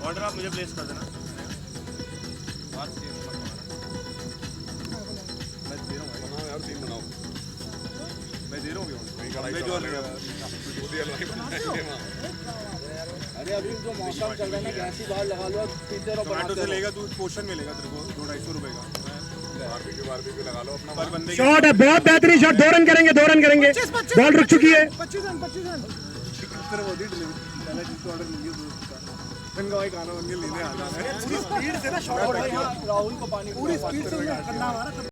Order आप मुझे place कर देना। मैं दे रहा हूँ भाई, यार सीन बनाओ, मैं दे रहा हूँ अरे अभी जो मौसम चल रहा है ना, गैस ही बाहर लगा लो, पीते रहो, टोमेटो से लेगा तू, पोर्शन मिलेगा तेरे को 200-250 रुपए का। बारबेक्यू लगा लो अपना। पर बंदे शॉट है, बहुत बेहतरीन शॉट। 2 रन करेंगे, 2 रन करेंगे। बॉल रुक चुकी है। 25 रन तेरे वो दी डिलीवरी पहले जिसको ऑर्डर मिली दूसरा इनका भाई खाना बन के लेने आ गया। पूरी स्पीड से ना शॉट, राहुल को पानी पूरी स्पीड से करना हमारा।